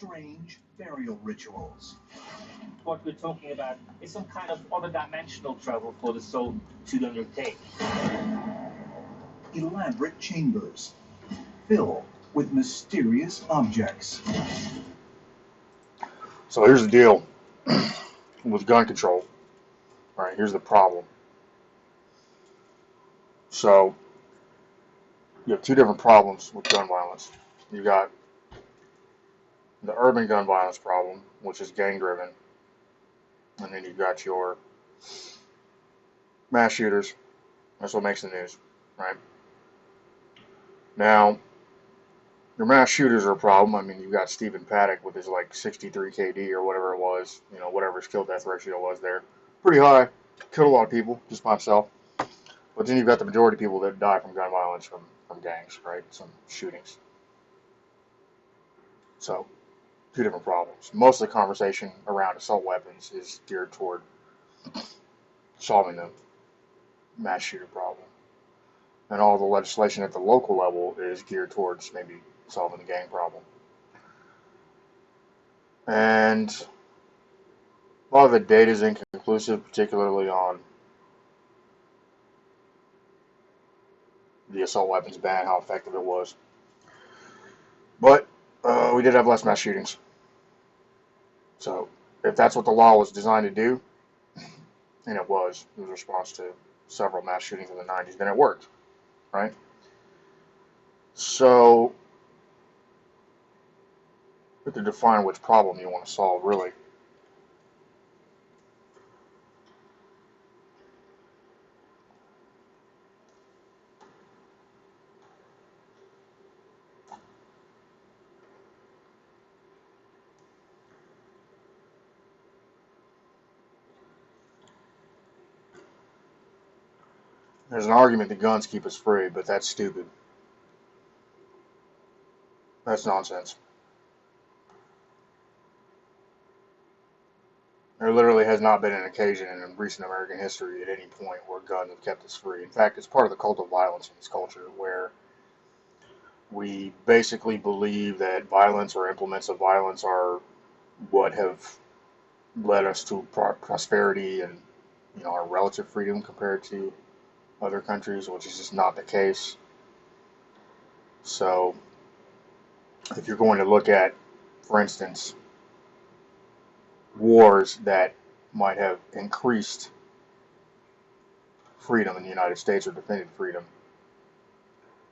strange burial rituals. What we're talking about is some kind of other dimensional travel for the soul to undertake. Elaborate chambers filled with mysterious objects. So here's the deal with gun control. All right, here's the problem. So you have two different problems with gun violence. You got the urban gun violence problem, which is gang driven, and then you've got your mass shooters. That's what makes the news, right? Now, your mass shooters are a problem. I mean, you've got Stephen Paddock with his like 63 KD or whatever it was, whatever his kill death ratio was there. Pretty high. Killed a lot of people just by himself. But then you've got the majority of people that die from gun violence from gangs, right? Some shootings. So, two different problems. Most of the conversation around assault weapons is geared toward solving the mass shooter problem. And all the legislation at the local level is geared towards maybe solving the gang problem. And a lot of the data is inconclusive, particularly on the assault weapons ban, how effective it was. But we did have less mass shootings. So if that's what the law was designed to do, and it was in response to several mass shootings in the 90s, then it worked, right? So you have to define which problem you want to solve, really. There's an argument that guns keep us free, but that's stupid. That's nonsense. There literally has not been an occasion in recent American history at any point where guns have kept us free. In fact, it's part of the cult of violence in this culture, where we basically believe that violence or implements of violence are what have led us to prosperity and our relative freedom compared to other countries, which is just not the case. So if you're going to look at, for instance, wars that might have increased freedom in the United States or defended freedom,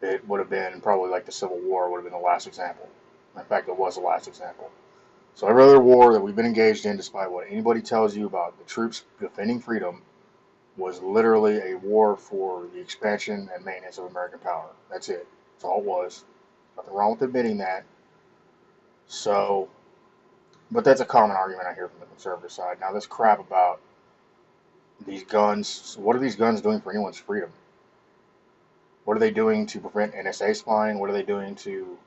it would have been probably like the Civil War would have been the last example. In fact, it was the last example. So every other war that we've been engaged in, despite what anybody tells you about the troops defending freedom, was literally a war for the expansion and maintenance of American power. That's it. That's all it was. Nothing wrong with admitting that. So, but that's a common argument I hear from the conservative side. Now, this crap about these guns, what are these guns doing for anyone's freedom? What are they doing to prevent NSA spying? What are they doing to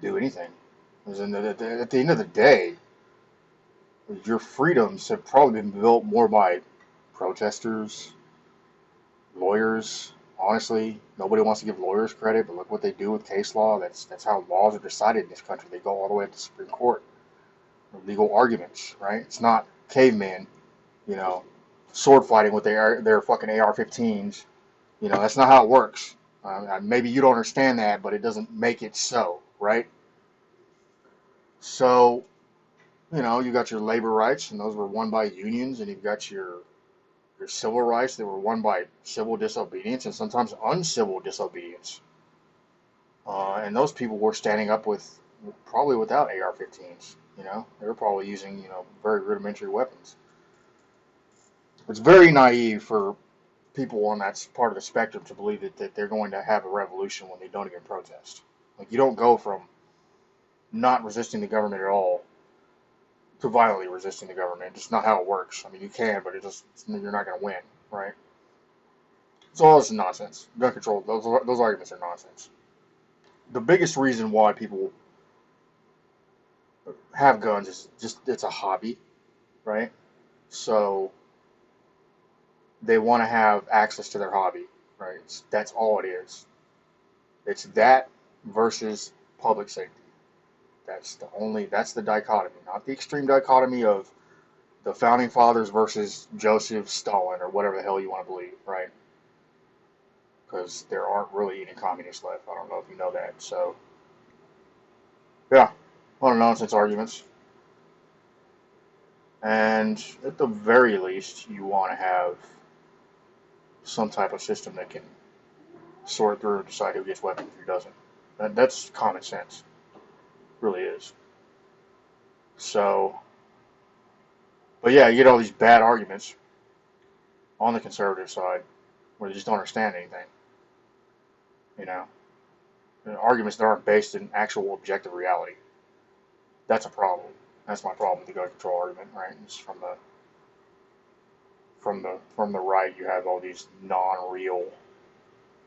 do anything? Because at the end of the day, your freedoms have probably been built more by protesters, lawyers. Honestly, nobody wants to give lawyers credit, but look what they do with case law. That's how laws are decided in this country. They go all the way up to the Supreme Court. Legal arguments, right? It's not cavemen, sword fighting with their fucking AR-15s. That's not how it works. Maybe you don't understand that, but it doesn't make it so, right? So, you got your labor rights, and those were won by unions, and you've got your civil rights that were won by civil disobedience and sometimes uncivil disobedience. And those people were standing up with probably without AR-15s. They were probably using very rudimentary weapons. It's very naive for people on that part of the spectrum to believe that they're going to have a revolution when they don't even protest. Like, you don't go from not resisting the government at all to violently resisting the government. It's just not how it works. I mean, you can, but you're not going to win, right? So all this is nonsense. Gun control, those arguments are nonsense. The biggest reason why people have guns is just it's a hobby, right? So they want to have access to their hobby, right? That's all it is. It's that versus public safety. That's the dichotomy, not the extreme dichotomy of the founding fathers versus Joseph Stalin or whatever the hell you want to believe, right? Because there aren't really any communists left. I don't know if you know that. So, yeah, a lot of nonsense arguments. And at the very least, you want to have some type of system that can sort through and decide who gets weapons and who doesn't. That's common sense. It really is. So, but yeah, you get all these bad arguments on the conservative side where they just don't understand anything. You know, arguments that aren't based in actual objective reality. That's a problem. That's my problem with the gun control argument, right? It's from the right. You have all these non-real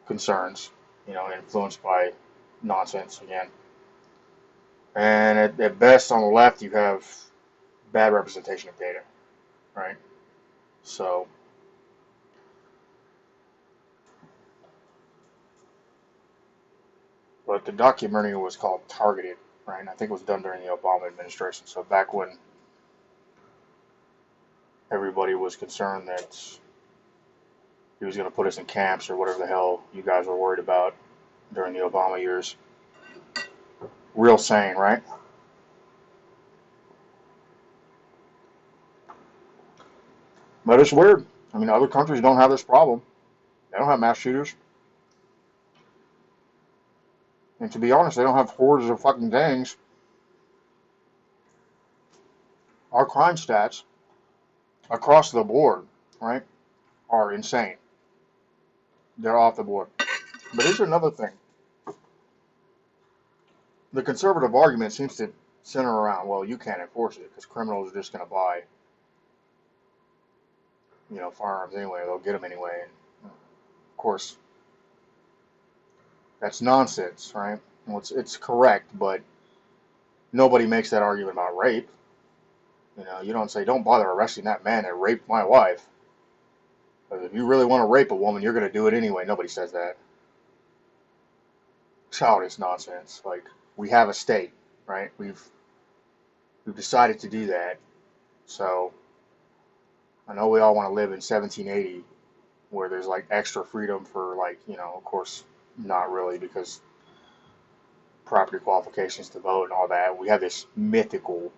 concerns, influenced by nonsense again. And at best, on the left, you have bad representation of data, right? So, but the documentary was called Targeted, right? And I think it was done during the Obama administration. So back when everybody was concerned that he was going to put us in camps or whatever the hell you guys were worried about during the Obama years. Real sane, right? But it's weird. I mean, other countries don't have this problem. They don't have mass shooters. And to be honest, they don't have hordes of fucking gangs. Our crime stats across the board, right, are insane. They're off the board. But here's another thing. The conservative argument seems to center around, well, you can't enforce it because criminals are just going to buy, firearms anyway. They'll get them anyway. And of course, that's nonsense, right? Well, it's correct, but nobody makes that argument about rape. You don't say, don't bother arresting that man that raped my wife. Because if you really want to rape a woman, you're going to do it anyway. Nobody says that. Childish nonsense. Like, we have a state, right? We've decided to do that. So, I know we all want to live in 1780, where there's like extra freedom for of course, not really, because property qualifications to vote and all that. We have this mythical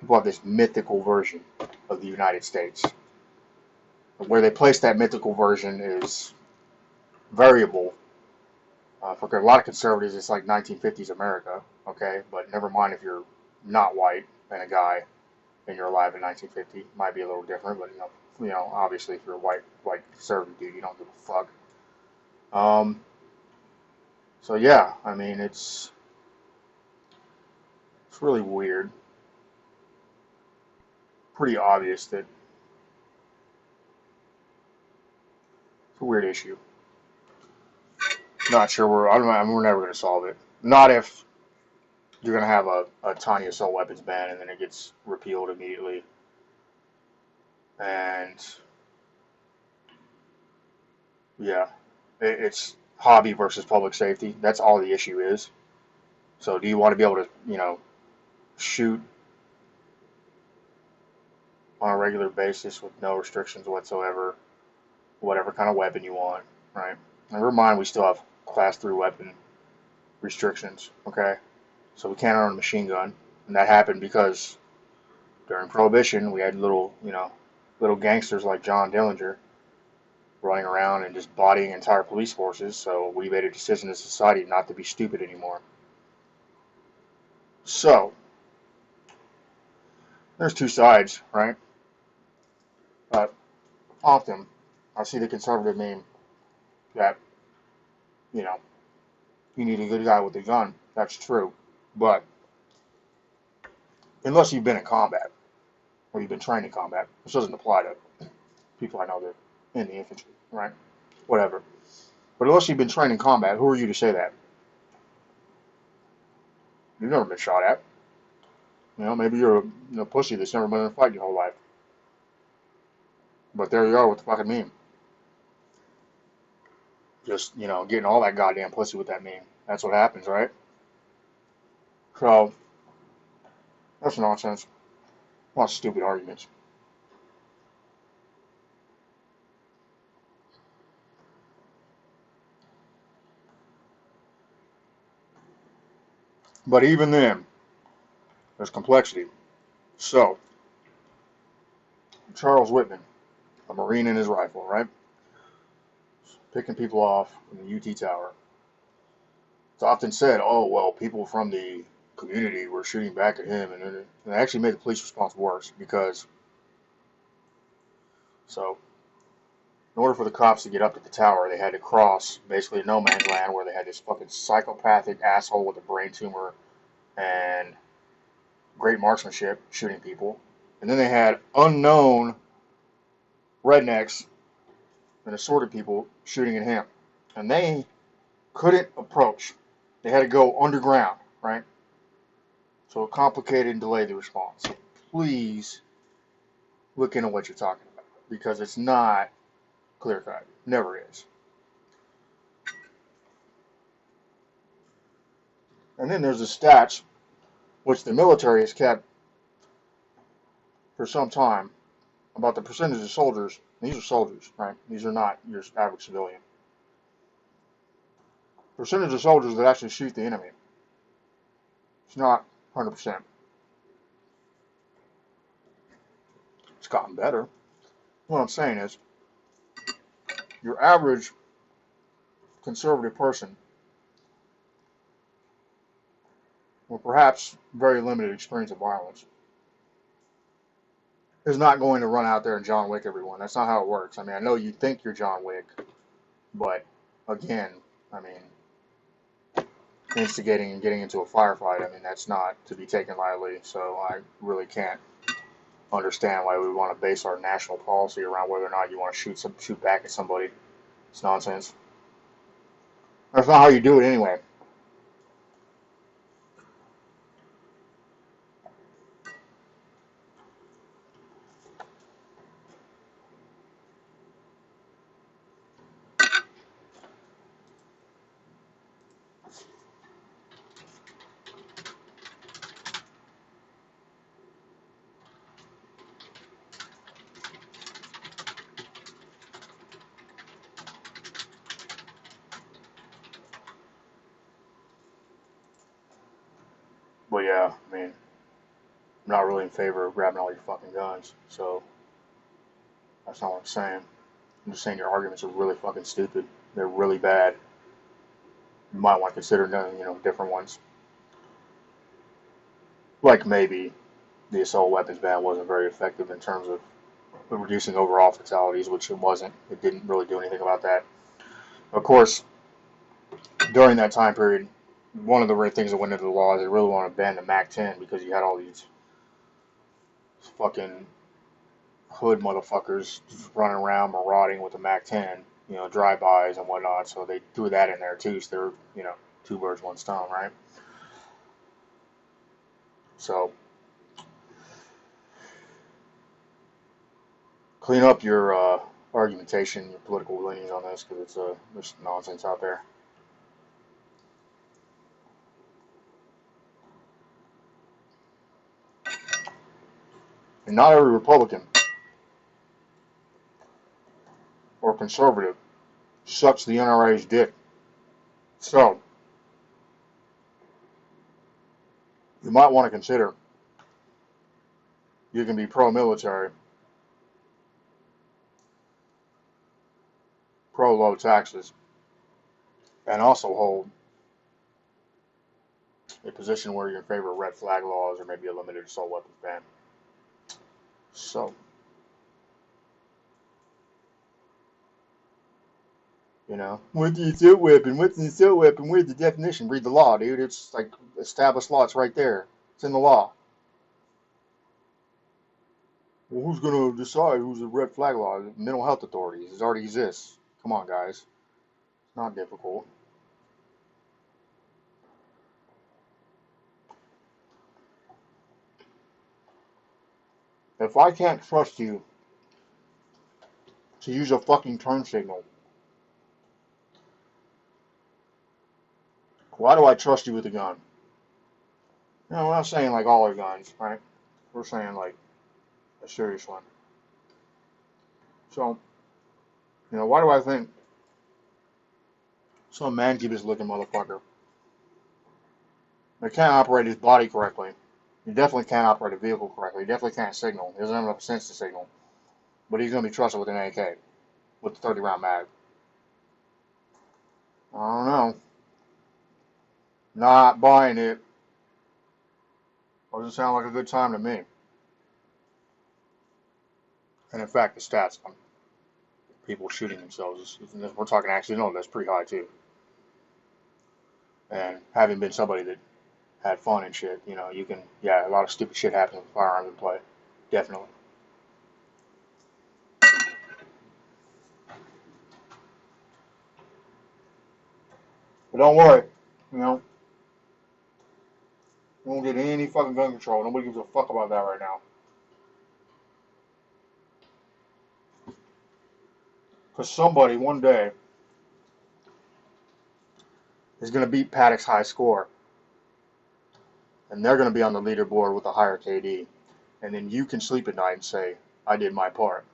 version of the United States. Where they place that mythical version is variable. For a lot of conservatives, it's like 1950s America, okay? But never mind if you're not white and a guy and you're alive in 1950. It might be a little different, but obviously if you're a white conservative dude, you don't give a fuck. So yeah, I mean, it's really weird. Pretty obvious that it's a weird issue. Not sure we're never going to solve it. Not if you're going to have a tiny assault weapons ban and then it gets repealed immediately. And yeah, it's hobby versus public safety. That's all the issue is. So do you want to be able to, shoot on a regular basis with no restrictions whatsoever, whatever kind of weapon you want, right? Never mind, we still have class 3 weapon restrictions, okay? So we can't own a machine gun, and that happened because during Prohibition we had little gangsters like John Dillinger running around and just bodying entire police forces. So we made a decision as a society not to be stupid anymore. So there's two sides, right? But often I see the conservative meme that you need a good guy with a gun. That's true. But unless you've been in combat or you've been trained in combat, this doesn't apply to people I know that are in the infantry, right? Whatever. But unless you've been trained in combat, who are you to say that? You've never been shot at. Maybe you're a pussy that's never been in a fight your whole life. But there you are with the fucking meme. Just, getting all that goddamn pussy with that meme. That's what happens, right? So, That's nonsense. A lot of stupid arguments. But even then, there's complexity. So, Charles Whitman, a Marine in his rifle, right? Picking people off in the UT Tower. It's often said, oh, well, people from the community were shooting back at him, and it actually made the police response worse because, so, in order for the cops to get up to the tower, they had to cross basically no man's land where they had this fucking psychopathic asshole with a brain tumor and great marksmanship shooting people. And then they had unknown rednecks and assorted people shooting at him. And they couldn't approach. They had to go underground, right? So it complicated and delayed the response. So please look into what you're talking about because it's not clear cut. Never is. And then there's the stats, which the military has kept for some time, about the percentage of soldiers. These are soldiers, right? These are not your average civilian. Percentage of soldiers that actually shoot the enemy. It's not 100%. It's gotten better. What I'm saying is, your average conservative person with perhaps very limited experience of violence is not going to run out there and John Wick everyone. That's not how it works. I mean, I know you think you're John Wick, but again, I mean, instigating and getting into a firefight, I mean, that's not to be taken lightly. So I really can't understand why we want to base our national policy around whether or not you want to shoot back at somebody. It's nonsense. That's not how you do it anyway. But yeah, I mean, I'm not really in favor of grabbing all your fucking guns. So that's not what I'm saying. I'm just saying your arguments are really fucking stupid. They're really bad. You might want to consider, different ones. Like maybe the assault weapons ban wasn't very effective in terms of reducing overall fatalities, which it wasn't. It didn't really do anything about that. Of course, during that time period, one of the things that went into the law is they really want to ban the MAC-10 because you had all these fucking hood motherfuckers running around marauding with the MAC-10, drive-bys and whatnot. So they threw that in there too. So they're, two birds, one stone, right? So clean up your argumentation, your political leanings on this because there's nonsense out there. And not every Republican or conservative sucks the NRA's dick. So, you might want to consider you can be pro-military, pro-low taxes, and also hold a position where you're in favor of red flag laws or maybe a limited assault weapons ban. So, what's the assault weapon? What's an assault weapon? Where's the definition? Read the law, dude. It's like established law. It's right there. It's in the law. Well, who's going to decide who's a red flag law? Mental health authorities. It already exists. Come on, guys. It's not difficult. If I can't trust you to use a fucking turn signal, why do I trust you with a gun? No, we're not saying like all our guns, right? We're saying like a serious one. So, why do I think some man-keepers looking motherfucker that can't operate his body correctly? He definitely can't operate a vehicle correctly. He definitely can't signal. He doesn't have enough sense to signal. But he's going to be trusted with an AK with the 30-round mag. I don't know. Not buying it. Doesn't sound like a good time to me. And in fact, the stats on people shooting themselves, we're talking accidental, that's pretty high too. And having been somebody that had fun and shit, you can, a lot of stupid shit happens with firearms in play. Definitely. But don't worry, you won't get any fucking gun control. Nobody gives a fuck about that right now. Because somebody one day is going to beat Paddock's high score. And they're going to be on the leaderboard with a higher KD. And then you can sleep at night and say, I did my part.